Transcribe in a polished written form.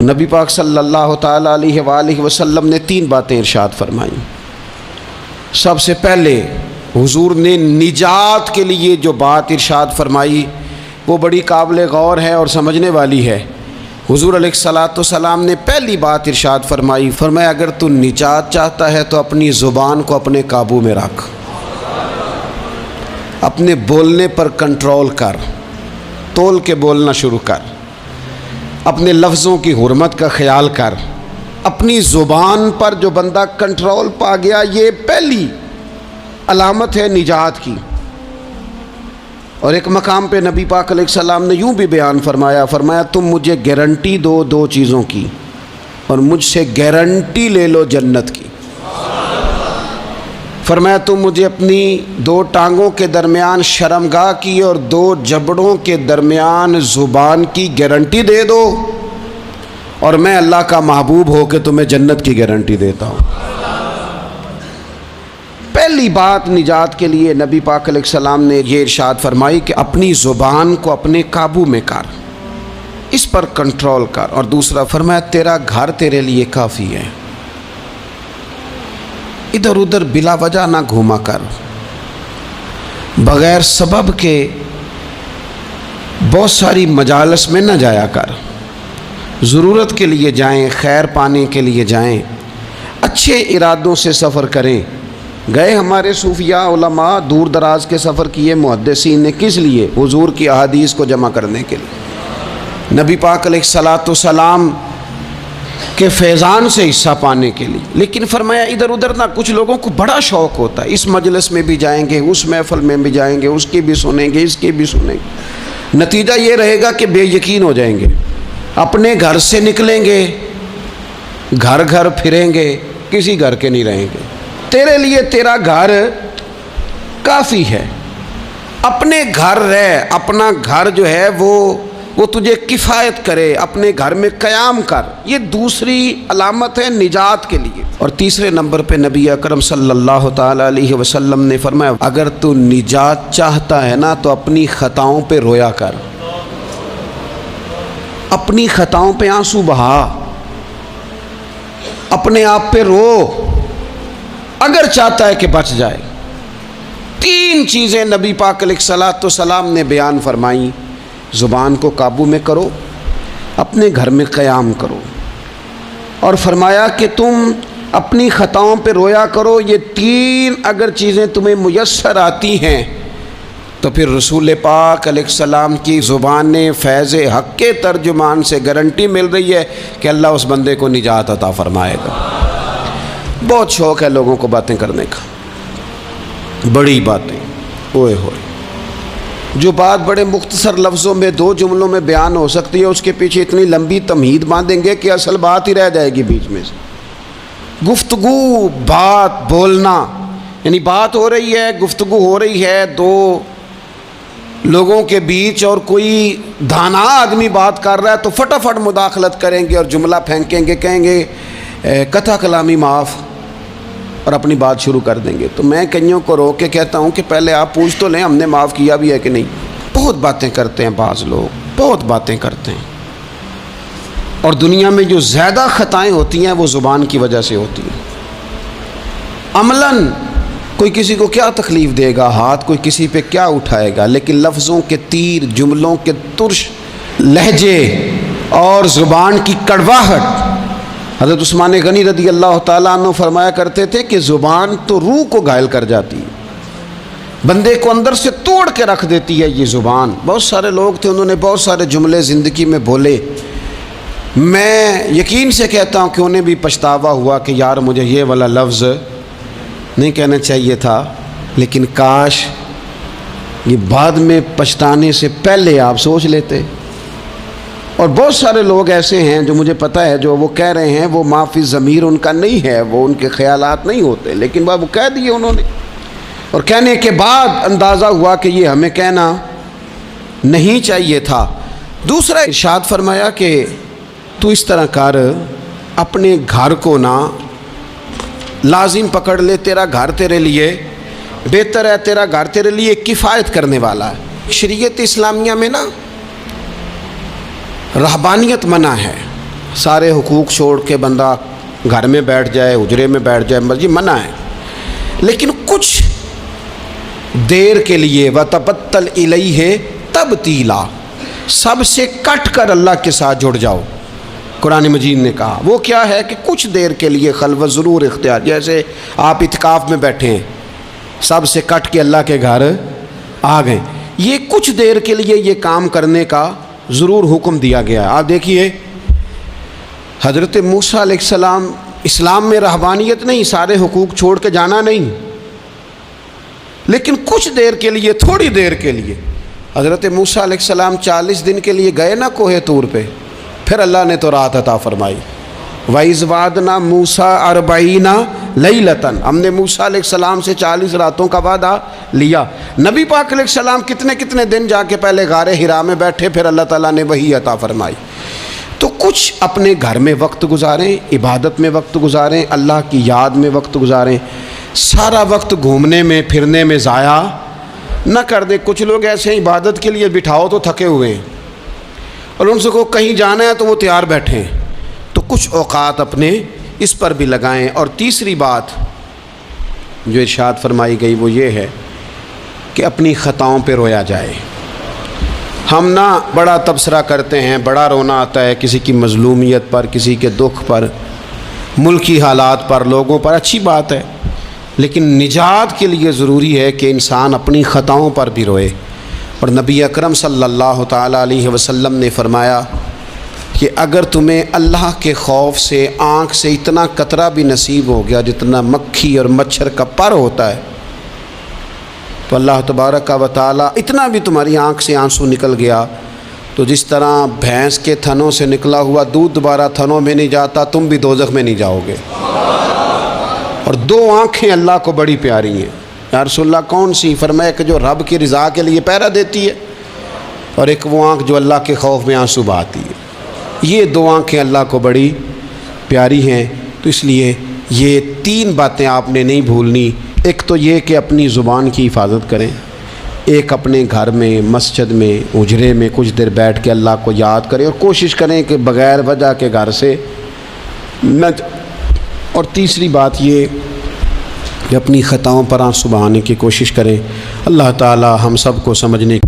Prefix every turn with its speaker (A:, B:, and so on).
A: نبی پاک صلی اللہ تعالیٰ علیہ وآلہ وسلم نے 3 باتیں ارشاد فرمائیں۔ سب سے پہلے حضور نے نجات کے لیے جو بات ارشاد فرمائی وہ بڑی قابل غور ہے اور سمجھنے والی ہے۔ حضور علیہ الصلاۃ والسلام نے پہلی بات ارشاد فرمائی، فرمایا اگر تو نجات چاہتا ہے تو اپنی زبان کو اپنے قابو میں رکھ، اپنے بولنے پر کنٹرول کر، تول کے بولنا شروع کر، اپنے لفظوں کی حرمت کا خیال کر۔ اپنی زبان پر جو بندہ کنٹرول پا گیا، یہ پہلی علامت ہے نجات کی۔ اور ایک مقام پہ نبی پاک علیہ السلام نے یوں بھی بیان فرمایا تم مجھے گارنٹی دو 2 چیزوں کی اور مجھ سے گارنٹی لے لو جنت کی۔ فرمایا تم مجھے اپنی 2 ٹانگوں کے درمیان شرمگاہ کی اور 2 جبڑوں کے درمیان زبان کی گارنٹی دے دو اور میں اللہ کا محبوب ہو کے تمہیں جنت کی گارنٹی دیتا ہوں۔ پہلی بات نجات کے لیے نبی پاک علیہ السلام نے یہ ارشاد فرمائی کہ اپنی زبان کو اپنے قابو میں کر، اس پر کنٹرول کر۔ اور دوسرا فرمایا تیرا گھر تیرے لیے کافی ہے، ادھر ادھر بلا وجہ نہ گھوما کر، بغیر سبب کے بہت ساری مجالس میں نہ جایا کر، ضرورت کے لیے جائیں، خیر پانے کے لیے جائیں، اچھے ارادوں سے سفر کریں۔ گئے ہمارے صوفیاء علماء دور دراز کے سفر کیے محدثین نے، کس لیے؟ حضور کی احادیث کو جمع کرنے کے لیے، نبی پاک علیہ الصلاۃ والسلام کے فیضان سے حصہ پانے کے لیے۔ لیکن فرمایا ادھر ادھر نہ، کچھ لوگوں کو بڑا شوق ہوتا ہے، اس مجلس میں بھی جائیں گے، اس محفل میں بھی جائیں گے، اس کی بھی سنیں گے، اس کی بھی سنیں گے۔ نتیجہ یہ رہے گا کہ بے یقین ہو جائیں گے، اپنے گھر سے نکلیں گے، گھر گھر پھریں گے، کسی گھر کے نہیں رہیں گے۔ تیرے لیے تیرا گھر کافی ہے، اپنے گھر رہ، اپنا گھر جو ہے وہ تجھے کفایت کرے، اپنے گھر میں قیام کر۔ یہ دوسری علامت ہے نجات کے لیے۔ اور تیسرے نمبر پہ نبی اکرم صلی اللہ تعالیٰ علیہ وسلم نے فرمایا اگر تو نجات چاہتا ہے نا تو اپنی خطاؤں پہ رویا کر، اپنی خطاؤں پہ آنسو بہا، اپنے آپ پہ رو، اگر چاہتا ہے کہ بچ جائے۔ 3 چیزیں نبی پاک علیہ الصلاۃ والسلام نے بیان فرمائیں، زبان کو قابو میں کرو، اپنے گھر میں قیام کرو، اور فرمایا کہ تم اپنی خطاؤں پہ رویا کرو۔ یہ 3 اگر چیزیں تمہیں میسر آتی ہیں تو پھر رسول پاک علیہ السلام کی زبان فیض حق کے ترجمان سے گارنٹی مل رہی ہے کہ اللہ اس بندے کو نجات عطا فرمائے گا۔ بہت شوق ہے لوگوں کو باتیں کرنے کا، بڑی باتیں، اوئے ہوئے، جو بات بڑے مختصر لفظوں میں 2 جملوں میں بیان ہو سکتی ہے اس کے پیچھے اتنی لمبی تمہید باندھیں گے کہ اصل بات ہی رہ جائے گی بیچ میں سے۔ گفتگو، بات، بولنا، یعنی بات ہو رہی ہے، گفتگو ہو رہی ہے 2 لوگوں کے بیچ اور کوئی دانا آدمی بات کر رہا ہے تو فٹافٹ مداخلت کریں گے اور جملہ پھینکیں گے، کہیں گے قطع کلامی معاف، اور اپنی بات شروع کر دیں گے۔ تو میں کئیوں کو روک کے کہتا ہوں کہ پہلے آپ پوچھ تو لیں ہم نے معاف کیا بھی ہے کہ نہیں۔ بہت باتیں کرتے ہیں بعض لوگ، بہت باتیں کرتے ہیں، اور دنیا میں جو زیادہ خطائیں ہوتی ہیں وہ زبان کی وجہ سے ہوتی ہیں۔ عملاً کوئی کسی کو کیا تکلیف دے گا، ہاتھ کوئی کسی پہ کیا اٹھائے گا، لیکن لفظوں کے تیر، جملوں کے ترش لہجے اور زبان کی کڑواہٹ۔ حضرت عثمان غنی رضی اللہ تعالیٰ عنہ فرمایا کرتے تھے کہ زبان تو روح کو گھائل کر جاتی ہے، بندے کو اندر سے توڑ کے رکھ دیتی ہے یہ زبان۔ بہت سارے لوگ تھے، انہوں نے بہت سارے جملے زندگی میں بولے، میں یقین سے کہتا ہوں کہ انہیں بھی پچھتاوا ہوا کہ یار مجھے یہ والا لفظ نہیں کہنا چاہیے تھا، لیکن کاش یہ بعد میں پچھتانے سے پہلے آپ سوچ لیتے۔ اور بہت سارے لوگ ایسے ہیں جو مجھے پتہ ہے جو وہ کہہ رہے ہیں وہ معافی ضمیر ان کا نہیں ہے، وہ ان کے خیالات نہیں ہوتے، لیکن وہ کہہ دیے انہوں نے، اور کہنے کے بعد اندازہ ہوا کہ یہ ہمیں کہنا نہیں چاہیے تھا۔ دوسرا ارشاد فرمایا کہ تو اس طرح کر، اپنے گھر کو نہ لازم پکڑ لے، تیرا گھر تیرے لیے بہتر ہے، تیرا گھر تیرے لیے کفایت کرنے والا ہے۔ شریعت اسلامیہ میں نا رہبانیت منع ہے، سارے حقوق چھوڑ کے بندہ گھر میں بیٹھ جائے, حجرے میں بیٹھ جائے, مرضی منع ہے. لیکن کچھ دیر کے لیے وَتَبَتَّلْ إِلَيْهِ تَبْتِيلًا, سب سے کٹ کر اللہ کے ساتھ جڑ جاؤ. قرآن مجید نے کہا وہ کیا ہے کہ کچھ دیر کے لیے خلوت ضرور اختیار, جیسے آپ اعتکاف میں بیٹھے ہیں, سب سے کٹ کے اللہ کے گھر آ گئے, یہ کچھ دیر کے لیے یہ کام کرنے کا ضرور حکم دیا گیا ہے. آپ دیکھیے حضرت موسیٰ علیہ السلام, اسلام میں رہبانیت نہیں, سارے حقوق چھوڑ کے جانا نہیں, لیکن کچھ دیر کے لیے, تھوڑی دیر کے لیے حضرت موسیٰ علیہ السلام 40 دن کے لیے گئے نا کوہ طور پہ, پھر اللہ نے تو رات عطا فرمائی. وَإِذْ وَعَدْنَا مُوسَىٰ 40 لَيْلَةً, ہم نے موسیٰ علیہ السلام سے 40 راتوں کا وعدہ لیا. نبی پاک علیہ السلام کتنے دن جا کے پہلے غار حرا میں بیٹھے, پھر اللہ تعالیٰ نے وحی عطا فرمائی. تو کچھ اپنے گھر میں وقت گزاریں, عبادت میں وقت گزاریں, اللہ کی یاد میں وقت گزاریں. سارا وقت گھومنے میں پھرنے میں ضائع نہ کر دیں. کچھ لوگ ایسے ہیں عبادت کے لیے بٹھاؤ تو تھکے ہوئے ہیں, اور ان سے کو کہیں جانا ہے تو وہ تیار بیٹھے ہیں. تو کچھ اوقات اپنے اس پر بھی لگائیں. اور تیسری بات جو ارشاد فرمائی گئی وہ یہ ہے کہ اپنی خطاؤں پہ رویا جائے. ہم نہ بڑا تبصرہ کرتے ہیں, بڑا رونا آتا ہے کسی کی مظلومیت پر, کسی کے دکھ پر, ملکی حالات پر, لوگوں پر, اچھی بات ہے, لیکن نجات کے لیے ضروری ہے کہ انسان اپنی خطاؤں پر بھی روئے. اور نبی اکرم صلی اللہ تعالیٰ علیہ وسلم نے فرمایا کہ اگر تمہیں اللہ کے خوف سے آنکھ سے اتنا قطرہ بھی نصیب ہو گیا جتنا مکھی اور مچھر کا پر ہوتا ہے, تو اللہ تبارک و تعالیٰ اتنا بھی تمہاری آنکھ سے آنسو نکل گیا تو جس طرح بھینس کے تھنوں سے نکلا ہوا دودھ دوبارہ تھنوں میں نہیں جاتا, تم بھی دوزخ میں نہیں جاؤ گے. اور 2 آنکھیں اللہ کو بڑی پیاری ہیں. یا رسول اللہ کون سی؟ فرمایا کہ جو رب کی رضا کے لیے پہرا دیتی ہے, اور ایک وہ آنکھ جو اللہ کے خوف میں آنسو بہاتی ہے. یہ 2 آنکھیں اللہ کو بڑی پیاری ہیں. تو اس لیے یہ 3 باتیں آپ نے نہیں بھولنی. ایک تو یہ کہ اپنی زبان کی حفاظت کریں, ایک اپنے گھر میں, مسجد میں, حجرے میں کچھ دیر بیٹھ کے اللہ کو یاد کریں, اور کوشش کریں کہ بغیر وجہ کے گھر سے نہ. اور تیسری بات یہ کہ اپنی خطاؤں پر آنسو بہانے کی کوشش کریں. اللہ تعالی ہم سب کو سمجھنے